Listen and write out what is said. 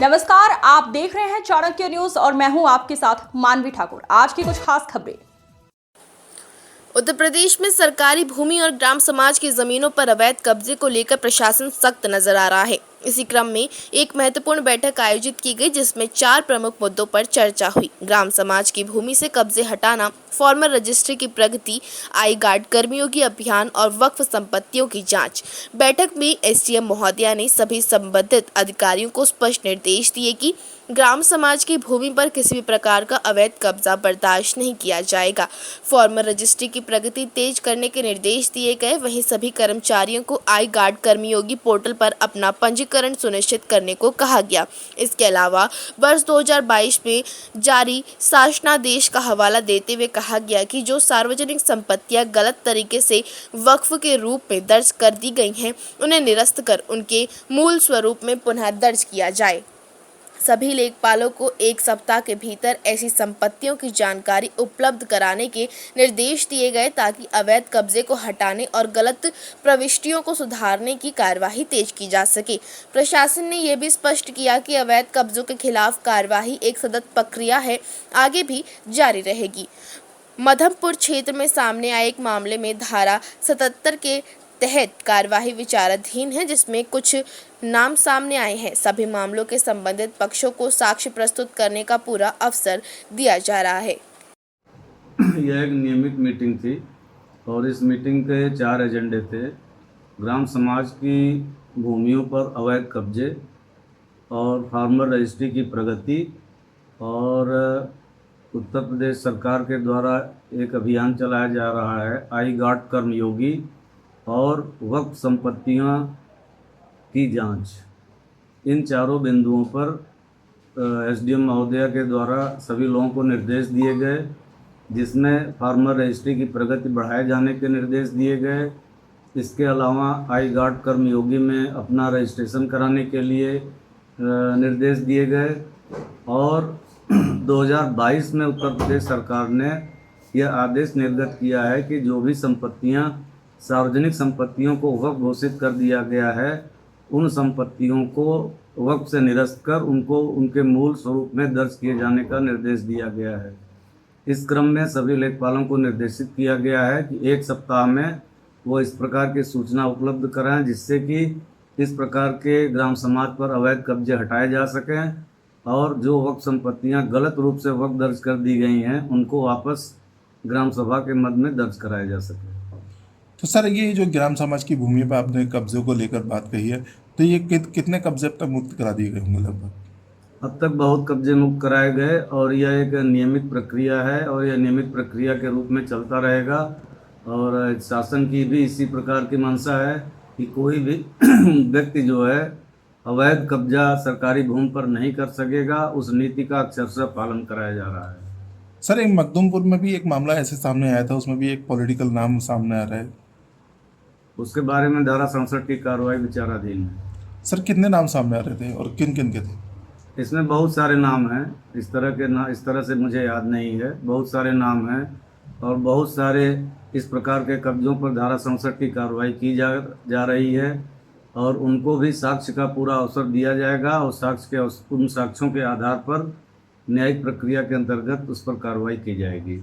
नमस्कार, आप देख रहे हैं चाणक्य न्यूज और मैं हूं आपके साथ मानवी ठाकुर। आज की कुछ खास खबरें। उत्तर प्रदेश में सरकारी भूमि और ग्राम समाज की जमीनों पर अवैध कब्जे को लेकर प्रशासन सख्त नजर आ रहा है। इसी क्रम में एक महत्वपूर्ण बैठक आयोजित की गई, जिसमें 4 प्रमुख मुद्दों पर चर्चा हुई। ग्राम समाज की भूमि से कब्जे हटाना, फॉर्मर रजिस्ट्री की प्रगति, आई गार्ड कर्मियों की अभियान और वक्फ संपत्तियों की जांच। बैठक में एसडीएम महोदया ने सभी संबंधित अधिकारियों को स्पष्ट निर्देश दिए कि ग्राम समाज की भूमि पर किसी भी प्रकार का अवैध कब्जा बर्दाश्त नहीं किया जाएगा। फॉर्मर रजिस्ट्री की प्रगति तेज करने के निर्देश दिए गए। वहीं सभी कर्मचारियों को आई गार्ड कर्मयोगी पोर्टल पर अपना पंजीकरण सुनिश्चित करने को कहा गया। इसके अलावा वर्ष 2022 में जारी शासनादेश का हवाला देते हुए कहा गया कि जो सार्वजनिक संपत्तियां गलत तरीके से वक्फ के रूप में दर्ज कर दी गई हैं, उन्हें निरस्त कर उनके मूल स्वरूप में पुनः दर्ज किया जाए। सभी लेखपालों को 1 सप्ताह के भीतर ऐसी संपत्तियों की जानकारी उपलब्ध कराने के निर्देश दिए गए, ताकि अवैध कब्जे को हटाने और गलत प्रविष्टियों को सुधारने की कार्यवाही तेज की जा सके। प्रशासन ने यह भी स्पष्ट किया कि अवैध कब्जों के खिलाफ कार्यवाही एक सतत प्रक्रिया है, आगे भी जारी रहेगी। मधमपुर क्षेत्र में सामने आए एक मामले में धारा 77 के तहत कार्यवाही विचाराधीन है, जिसमें कुछ नाम सामने आए हैं। सभी मामलों के संबंधित पक्षों को साक्ष्य प्रस्तुत करने का पूरा अवसर दिया जा रहा है। यह एक नियमित मीटिंग थी और इस मीटिंग के 4 एजेंडे थे। ग्राम समाज की भूमियों पर अवैध कब्जे और फार्मर रजिस्ट्री की प्रगति और उत्तर प्रदेश सरकार के द्वारा एक अभियान चलाया जा रहा है, आई गार्ड कर्मयोगी और वक्फ संपत्तियों की जांच। इन चारों बिंदुओं पर एसडीएम महोदया के द्वारा सभी लोगों को निर्देश दिए गए, जिसमें फार्मर रजिस्ट्री की प्रगति बढ़ाए जाने के निर्देश दिए गए। इसके अलावा आई गार्ड कर्मयोगी में अपना रजिस्ट्रेशन कराने के लिए निर्देश दिए गए और 2022 में उत्तर प्रदेश सरकार ने यह आदेश निर्गत किया है कि जो भी संपत्तियां सार्वजनिक संपत्तियों को वक्फ घोषित कर दिया गया है, उन संपत्तियों को वक्फ से निरस्त कर उनको उनके मूल स्वरूप में दर्ज किए जाने का निर्देश दिया गया है। इस क्रम में सभी लेखपालों को निर्देशित किया गया है कि 1 सप्ताह में वो इस प्रकार की सूचना उपलब्ध कराएं, जिससे कि इस प्रकार के ग्राम समाज पर अवैध कब्जे हटाए जा सकें और जो वक्फ संपत्तियां गलत रूप से वक्फ दर्ज कर दी गई हैं, उनको वापस ग्राम सभा के मद में दर्ज कराया जा सके। तो सर, ये जो ग्राम समाज की भूमि पर आपने कब्जे को लेकर बात कही है, तो ये कितने कब्जे अब तक मुक्त करा दिए गए होंगे लगभग? अब तक बहुत कब्जे मुक्त कराए गए और यह एक नियमित प्रक्रिया है और यह नियमित प्रक्रिया के रूप में चलता रहेगा। और शासन की भी इसी प्रकार की मंशा है कि कोई भी व्यक्ति जो है अवैध कब्जा सरकारी भूमि पर नहीं कर सकेगा। उस नीति का अक्षरशः पालन कराया जा रहा है। सर, एक मखदूमपुर में भी एक मामला ऐसे सामने आया था, उसमें भी एक पॉलिटिकल नाम सामने आ रहा है। उसके बारे में धारा 67 की कार्रवाई विचाराधीन है। सर, कितने नाम सामने आ रहे थे और किन किन के थे? इसमें बहुत सारे नाम हैं, इस तरह से मुझे याद नहीं है। बहुत सारे नाम हैं और बहुत सारे इस प्रकार के कब्जों पर धारा 67 की कार्रवाई की जा रही है और उनको भी साक्ष्य का पूरा अवसर दिया जाएगा और उन साक्ष्यों के आधार पर न्यायिक प्रक्रिया के अंतर्गत उस पर कार्रवाई की जाएगी।